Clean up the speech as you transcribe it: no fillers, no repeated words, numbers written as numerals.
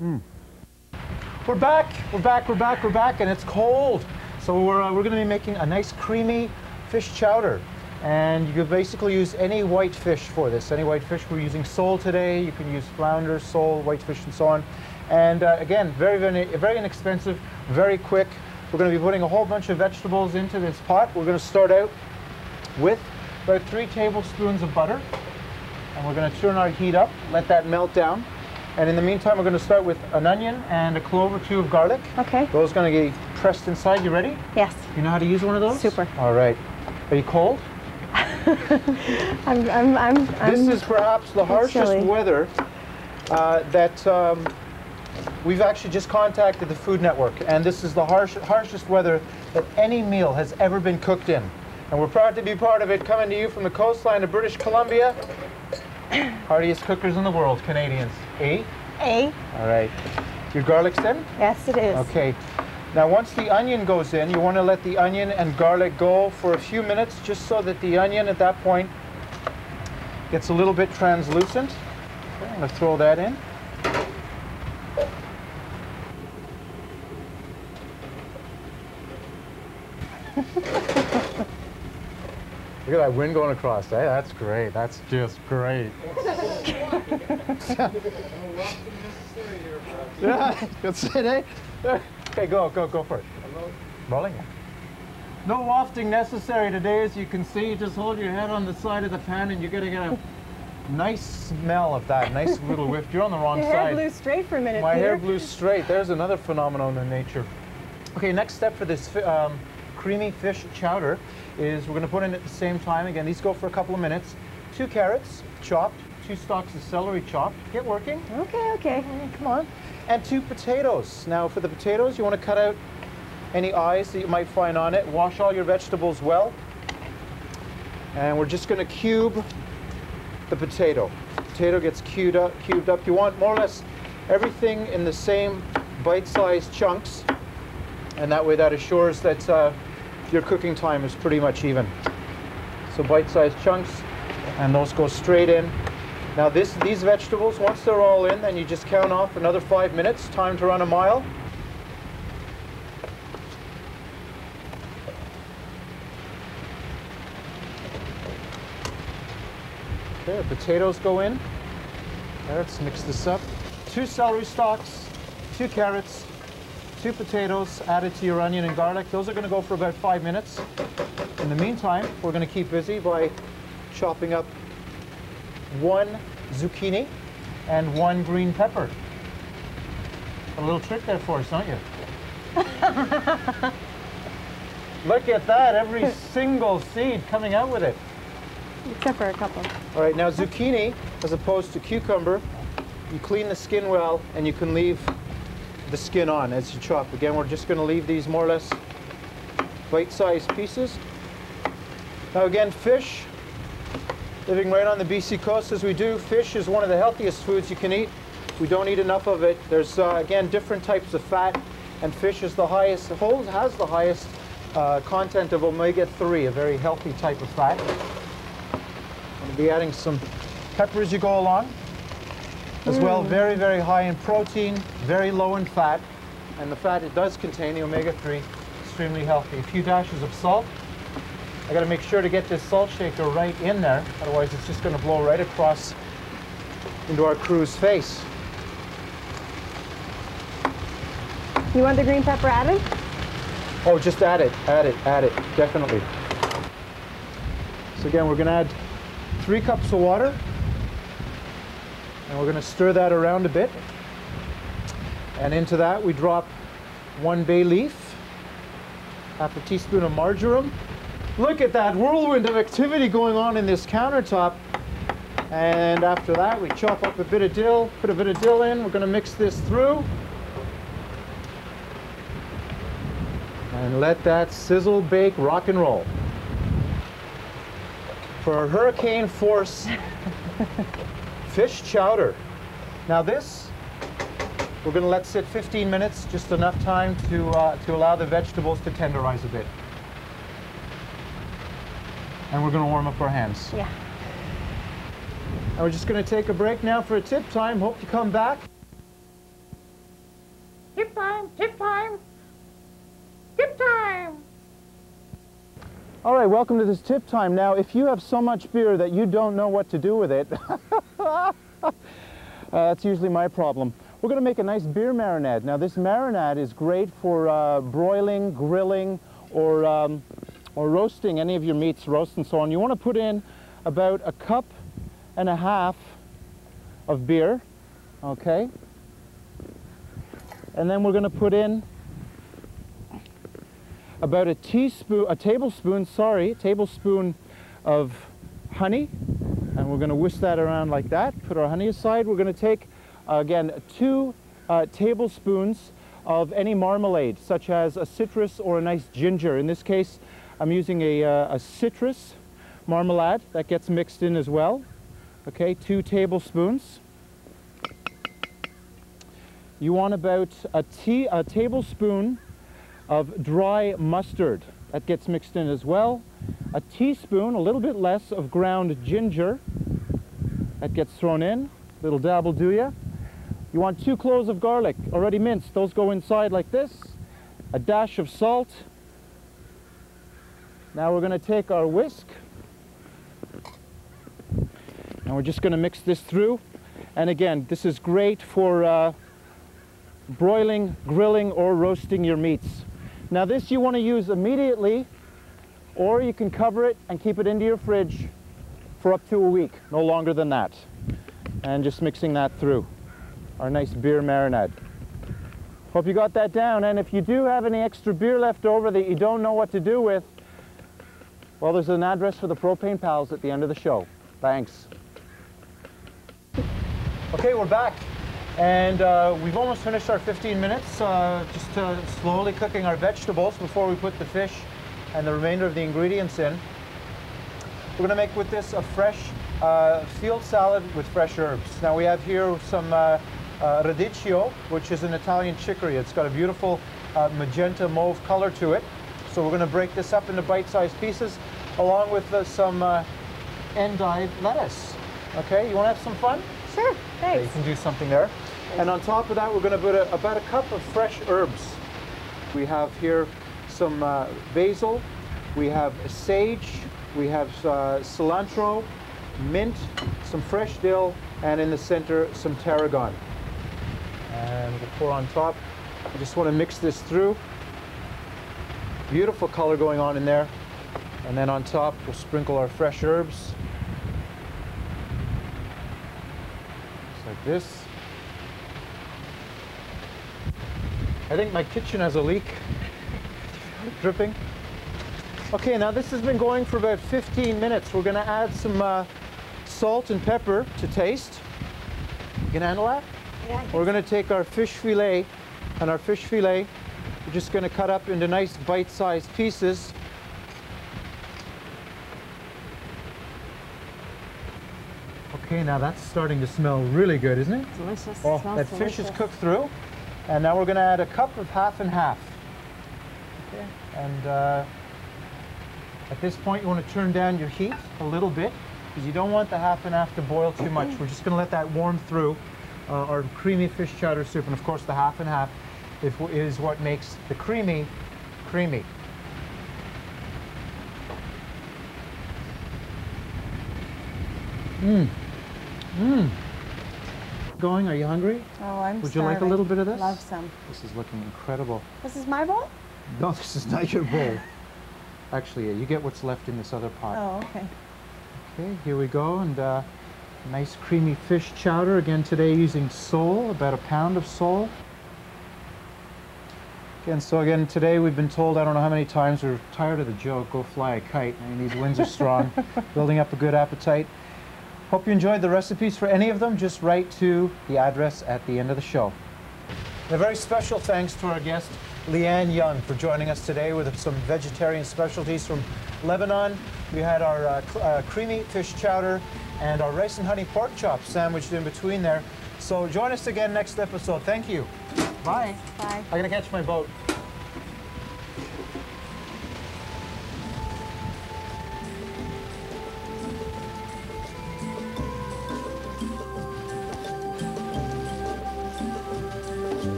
We're back, and it's cold. So we're going to be making a nice creamy fish chowder. And you can basically use any white fish for this. Any white fish. We're using sole today. You can use flounder, sole, whitefish, and so on. And again, very inexpensive, very quick. We're going to be putting a whole bunch of vegetables into this pot. We're going to start out with about 3 tablespoons of butter. And we're going to turn our heat up, let that melt down. And in the meantime, we're going to start with an onion and a clove or 2 of garlic. Okay. Those are going to get pressed inside. You ready? Yes. You know how to use one of those? Super. All right. Are you cold? This is perhaps the harshest weather that we've actually just contacted the Food Network, and this is the harshest weather that any meal has ever been cooked in. And we're proud to be part of it, coming to you from the coastline of British Columbia. Hardiest cookers in the world, Canadians. A? A. All right. Your garlic's in? Yes, it is. Okay. Now, once the onion goes in, you want to let the onion and garlic go for a few minutes, just so that the onion at that point gets a little bit translucent. Okay, I'm going to throw that in. Look at that wind going across. Hey, that's great. That's just great. Yeah, that's it, eh? Okay, go for it. Rolling. No wafting necessary today, as you can see. Just hold your head on the side of the pan and you're going to get a nice smell of that. Nice little whiff. You're on the wrong side. Your hair blew straight for a minute, My Peter. hair blew straight. There's another phenomenon in nature. Okay, next step for this creamy fish chowder is we're going to put in at the same time. Again, these go for a couple of minutes. 2 carrots chopped, 2 stalks of celery chopped. Get working. Okay. Come on. And 2 potatoes. Now for the potatoes, you want to cut out any eyes that you might find on it. Wash all your vegetables well. And we're just going to cube the potato. The potato gets cubed up. You want more or less everything in the same bite-sized chunks. And that way that assures that your cooking time is pretty much even. So bite-sized chunks, and those go straight in. Now these vegetables, once they're all in, then you just count off another 5 minutes, time to run a mile. Okay, the potatoes go in. Let's mix this up. 2 celery stalks, 2 carrots, 2 potatoes added to your onion and garlic. Those are going to go for about 5 minutes. In the meantime, we're going to keep busy by chopping up 1 zucchini and 1 green pepper. A little trick there for us, don't you? Look at that, every single seed coming out with it. Except for a couple. All right, now zucchini, as opposed to cucumber, you clean the skin well and you can leave the skin on as you chop. Again, we're just going to leave these more or less bite-sized pieces. Now again, fish, living right on the BC coast as we do, fish is one of the healthiest foods you can eat. We don't eat enough of it. There's again different types of fat, and fish is the highest, has the highest content of omega-3, a very healthy type of fat. I'm going to be adding some pepper as you go along. As well, very, very high in protein, very low in fat, and the fat it does contain, the omega-3, extremely healthy. A few dashes of salt. I got to make sure to get this salt shaker right in there, otherwise it's just going to blow right across into our crew's face. You want the green pepper added? Oh, just add it, definitely. So again, we're going to add 3 cups of water. And we're going to stir that around a bit. And into that we drop 1 bay leaf, half a teaspoon of marjoram. Look at that whirlwind of activity going on in this countertop. And after that we chop up a bit of dill, put a bit of dill in. We're going to mix this through. And let that sizzle, bake, rock and roll. For a hurricane force fish chowder. Now this, we're going to let sit 15 minutes, just enough time to allow the vegetables to tenderize a bit. And we're going to warm up our hands. Yeah. And we're just going to take a break now for a tip time. Hope you come back. Tip time, tip time, tip time. All right, welcome to this tip time. Now, if you have so much beer that you don't know what to do with it, that's usually my problem. We're going to make a nice beer marinade. Now, this marinade is great for broiling, grilling, or roasting any of your meats, roast and so on. You want to put in about 1.5 cups of beer, okay? And then we're going to put in about a tablespoon of honey, and we're going to whisk that around like that. Put our honey aside. We're going to take, again, 2 tablespoons of any marmalade, such as a citrus or a nice ginger. In this case, I'm using a citrus marmalade that gets mixed in as well. Okay, 2 tablespoons. You want about a tablespoon of dry mustard that gets mixed in as well. A teaspoon, a little bit less, of ground ginger that gets thrown in. Little dab will do ya. You want 2 cloves of garlic already minced. Those go inside like this. A dash of salt. Now we're going to take our whisk and we're just going to mix this through. And again, this is great for broiling, grilling, or roasting your meats. Now this you want to use immediately, or you can cover it and keep it into your fridge for up to a week, no longer than that. And just mixing that through our nice beer marinade. Hope you got that down, and if you do have any extra beer left over that you don't know what to do with, well, there's an address for the Propane Pals at the end of the show. Thanks. Okay, we're back. And we've almost finished our 15 minutes, just slowly cooking our vegetables before we put the fish and the remainder of the ingredients in. We're going to make with this a fresh field salad with fresh herbs. Now we have here some radicchio, which is an Italian chicory. It's got a beautiful magenta mauve color to it. So we're going to break this up into bite-sized pieces, along with some endive lettuce. Okay, you want to have some fun? Sure, thanks. Okay, you can do something there. And on top of that, we're going to put about 1 cup of fresh herbs. We have here some basil, we have sage, we have cilantro, mint, some fresh dill, and in the center, some tarragon. And we'll pour on top. I just want to mix this through. Beautiful color going on in there. And then on top, we'll sprinkle our fresh herbs. Like this. I think my kitchen has a leak. Dripping. Okay, now this has been going for about 15 minutes. We're going to add some salt and pepper to taste. You can handle that? Yeah. We're going to take our fish fillet, and our fish fillet, we're just going to cut up into nice bite-sized pieces. Okay, now that's starting to smell really good, isn't it? Delicious. Oh, that fish is cooked through. And now we're going to add 1 cup of half and half. Okay. And at this point, you want to turn down your heat a little bit, because you don't want the half and half to boil too much. We're just going to let that warm through our creamy fish chowder soup. And of course, the half and half is what makes the creamy. Going, are you hungry? Oh, I'm Would you like a little bit of this? Love some. This is looking incredible. This is my bowl? No, this is not your bowl. Actually, you get what's left in this other pot. Oh, okay. Okay, here we go, and nice creamy fish chowder. Again today using sole, about 1 pound of sole. Again today we've been told, I don't know how many times, we're tired of the joke, go fly a kite. I mean, these winds are strong, building up a good appetite. Hope you enjoyed the recipes. For any of them, just write to the address at the end of the show. And a very special thanks to our guest, Leanne Young, for joining us today with some vegetarian specialties from Lebanon. We had our creamy fish chowder and our rice and honey pork chops sandwiched in between there. So join us again next episode. Thank you. Bye. Bye. I'm going to catch my boat.